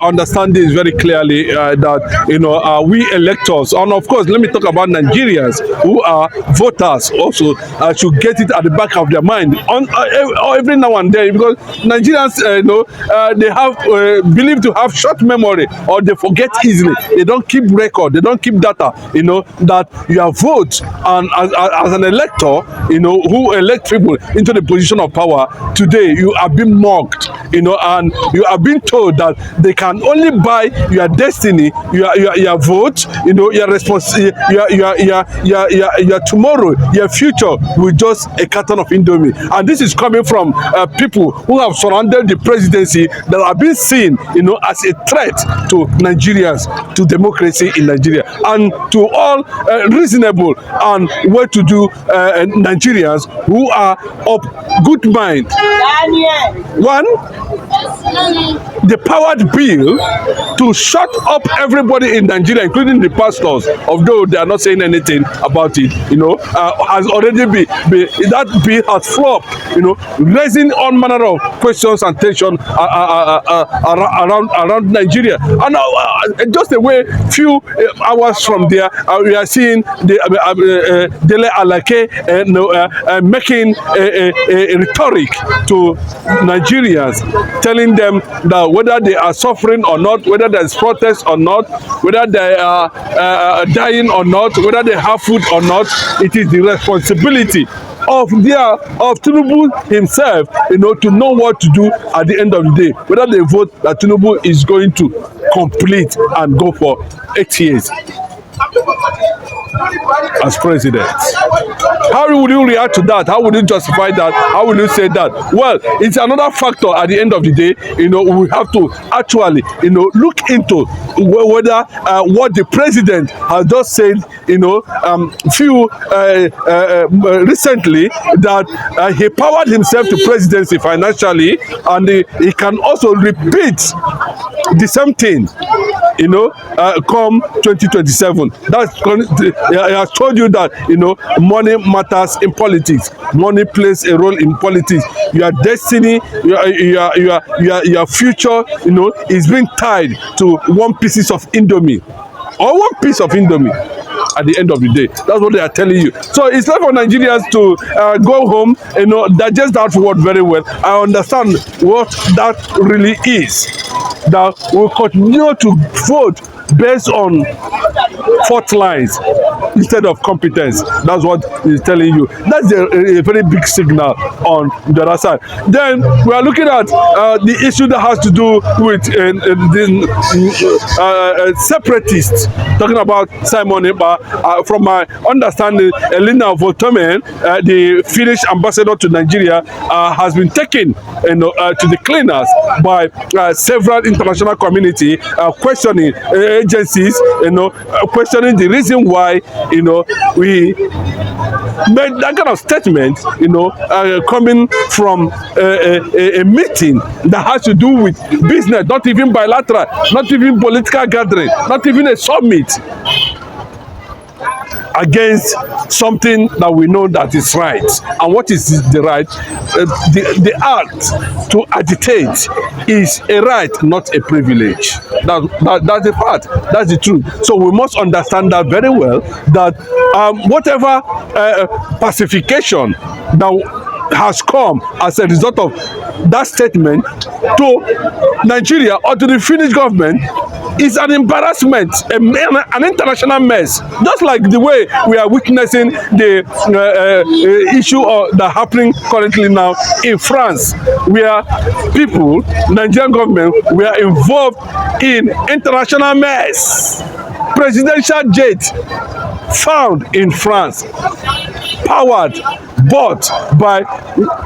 understand this very clearly that we electors, and of course, let me talk about Nigerians who are voters also should get it at the back of their mind on every now and then, because Nigerians, they have believed to have short memory, or they forget easily. They don't keep record. They don't keep data. That your vote, and as an elector, who elect people into the position of power today, you are being mocked, and you are being told that they can only buy your destiny, your vote, your your tomorrow, your future with just a carton of Indomie. And this is coming from people who have surrounded the presidency, that have been seen, as a threat to Nigerians, to democracy in Nigeria, and to all reasonable and well-to-do Nigerians who are of good mind. One, the powered bill to shut up everybody in Nigeria, including the pastors, although they are not saying anything about it, has already been that bill has flopped, raising all manner of questions and tension around Nigeria. And just a way few hours from there, we are seeing the Dele Alake making a rhetoric to Nigerians, telling them that whether they are suffering or not, whether there is protest or not, whether they are dying or not, whether they have food or not, it is the responsibility of Tinubu himself, to know what to do at the end of the day, whether they vote that Tinubu is going to complete and go for 8 years as president. How would you react to that? How would you justify that? How would you say that? Well, it's another factor at the end of the day. We have to actually, look into whether what the president has just said, recently, that he powered himself to presidency financially, and he can also repeat the same thing, come 2027. He has told you that money matters in politics. Money plays a role in politics. Your destiny, your future, is being tied to one piece of Indomie, or one piece of Indomie. At the end of the day, that's what they are telling you. So it's time for Nigerians to go home, digest that word very well. I understand what that really is. That we'll continue to vote based on fault lines instead of competence. That's what he's telling you. That's a very big signal on the other side. Then we are looking at the issue that has to do with separatists. Talking about Simon Ekpa. From my understanding, Elena Voltomen, the Finnish ambassador to Nigeria, has been taken to the cleaners by several international community, questioning agencies, questioning the reason why, we made that kind of statement, coming from a meeting that has to do with business, not even bilateral, not even political gathering, not even a summit, against something that we know that is right. And what is the right? The act to agitate is a right, not a privilege. That's the fact. That's the truth. So we must understand that very well, that whatever pacification that has come as a result of that statement to Nigeria or to the Finnish government is an embarrassment, an international mess. Just like the way we are witnessing the issue that happening currently now in France, where people, Nigerian government, were involved in international mess. Presidential jet found in France, powered, bought by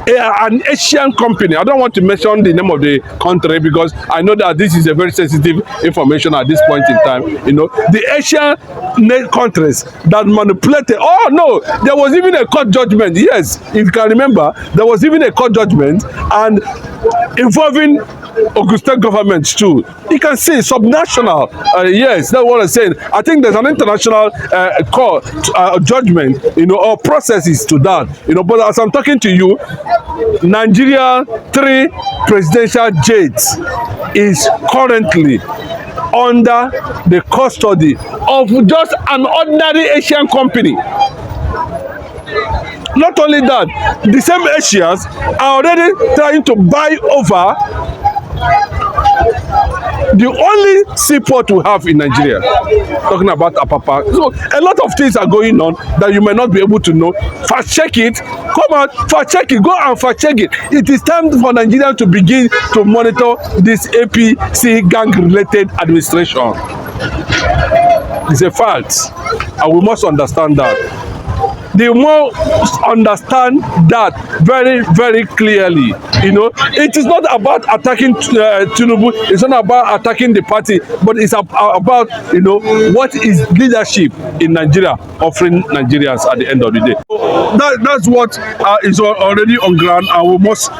an Asian company. I don't want to mention the name of the country because I know that this is a very sensitive information at this point in time. The Asian countries that manipulated. Oh no, there was even a court judgment. Yes, if you can remember, there was even a court judgment and involving Ogun State government too. You can see subnational. Yes, that's what I'm saying. I think there's an international court judgment, or processes to that. But as I'm talking to you, Nigeria 3 presidential jets is currently under the custody of just an ordinary Asian company. Not only that, the same Asians are already trying to buy over the only seaport we have in Nigeria, talking about Apapa. So a lot of things are going on that you might not be able to know. Fact check it, come out, fact check it, go and fact check it. It is time for Nigeria to begin to monitor this APC gang related administration. It's a fact, and we must understand that. They more understand that very, very clearly. It is not about attacking Tinubu. It's not about attacking the party, but it's about what is leadership in Nigeria offering Nigerians at the end of the day. That's what is already on ground, and we must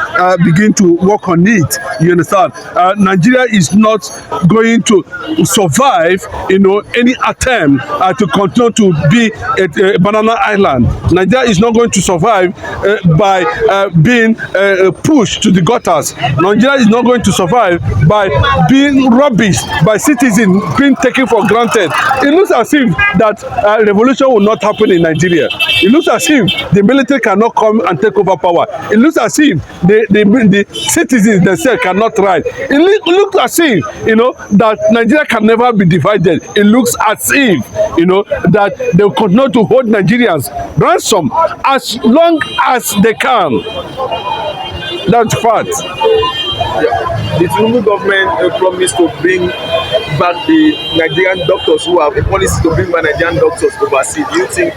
begin to work on it. You understand? Nigeria is not going to survive, any attempt to continue to be a banana island. Nigeria is not going to survive by being pushed to the gutters. Nigeria is not going to survive by being rubbished by citizens being taken for granted. It looks as if that revolution will not happen in Nigeria. It looks as if the military cannot come and take over power. It looks as if the citizens themselves cannot rise. It looks as if that Nigeria can never be divided. It looks as if that they will continue to hold Nigerians ransom as long as they can. That's fact. The Tinubu government promised to bring back the Nigerian doctors who have a policy to bring back Nigerian doctors overseas. Do you think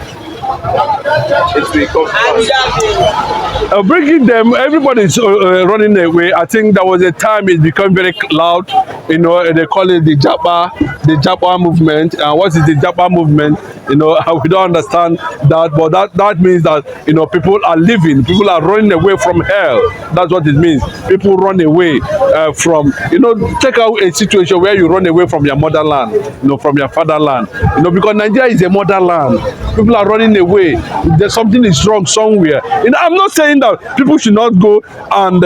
it will come fast? Bringing them, everybody is running away. I think there was a time it became very loud. They call it the Japa movement. What is the Japa movement? We don't understand that, but that means that people are living, people are running away from hell. That's what it means. People run away from check out a situation where you run away from your motherland, from your fatherland, because Nigeria is a motherland. People are running away. There's something is wrong somewhere. I'm not saying that people should not go and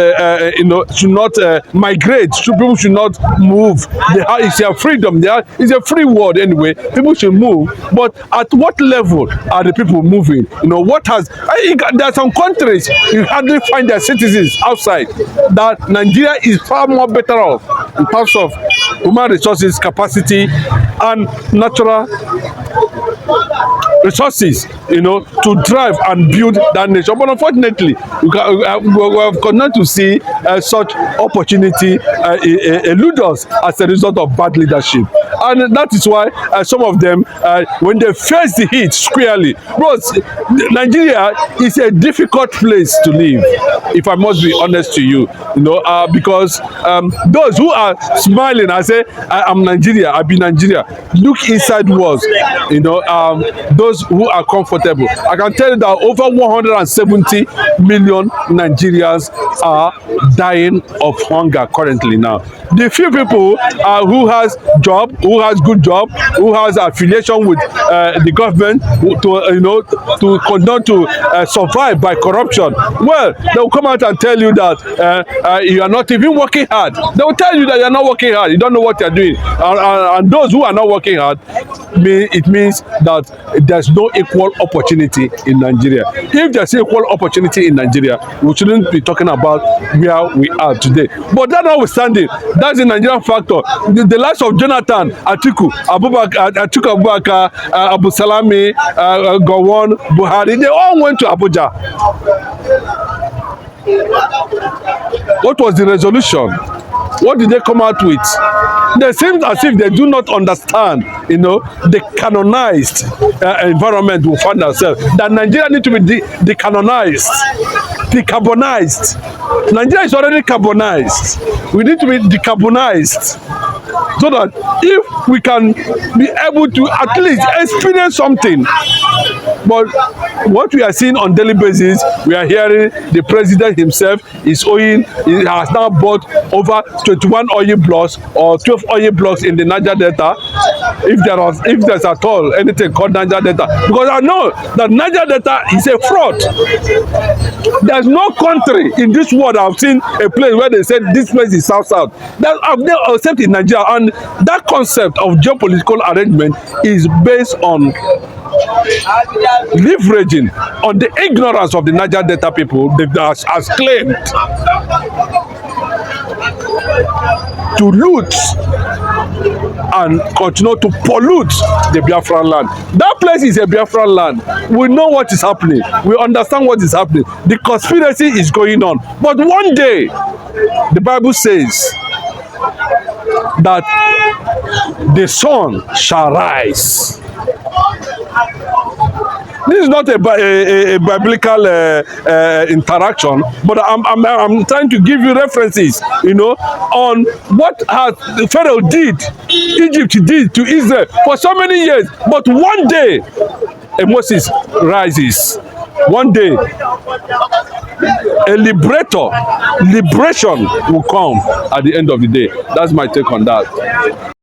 should not migrate. People should not move. It's their freedom. It's a free world anyway. People should move, but at what level are the people moving? There are some countries you hardly find their citizens outside. That Nigeria is far more better off in terms of human resources, capacity, and natural resources, to drive and build that nation. But unfortunately, we have continued to see such opportunity elude us as a result of bad leadership. And that is why some of them, when they face the heat squarely, bros, Nigeria is a difficult place to live, if I must be honest to you, because those who are smiling and say, I'm Nigeria, I've been Nigeria, look inside walls, those who are comfortable. I can tell you that over 170 million Nigerians are dying of hunger currently now. The few people who has job, who has good job, who has affiliation with the government to continue to survive by corruption, well, they will come out and tell you that you are not even working hard. They will tell you that you are not working hard. You don't know what you are doing. And those who are not working hard, it means that there's no equal opportunity in Nigeria. If there's equal opportunity in Nigeria, we shouldn't be talking about where we are today. But that notwithstanding, that's the Nigerian factor. The likes of Jonathan, Atiku Abubakar, Abu Salami, Gowon, Buhari, they all went to Abuja. What was the resolution? What did they come out with? They seem as if they do not understand, the canonized environment we find ourselves. That Nigeria needs to be decanonized, decarbonized. Nigeria is already carbonized. We need to be decarbonized, so that if we can be able to at least experience something But what we are seeing on daily basis, we are hearing the president himself is owing, he has now bought over 21 oil blocks or 12 oil blocks in the Niger Delta, if there's at all anything called Niger Delta. Because I know that Niger Delta is a fraud. There's no country in this world I've seen a place where they said this place is South-South. That I've never, except in Nigeria. And that concept of geopolitical arrangement is based on leveraging on the ignorance of the Niger Delta people as claimed to loot and continue to pollute the Biafran land. That place is a Biafran land. We know what is happening. We understand what is happening. The conspiracy is going on. But one day, the Bible says that the sun shall rise. This is not a biblical interaction, but I'm trying to give you references, on what Pharaoh did, Egypt did to Israel for so many years. But one day, Moses rises. One day, a liberation will come at the end of the day. That's my take on that.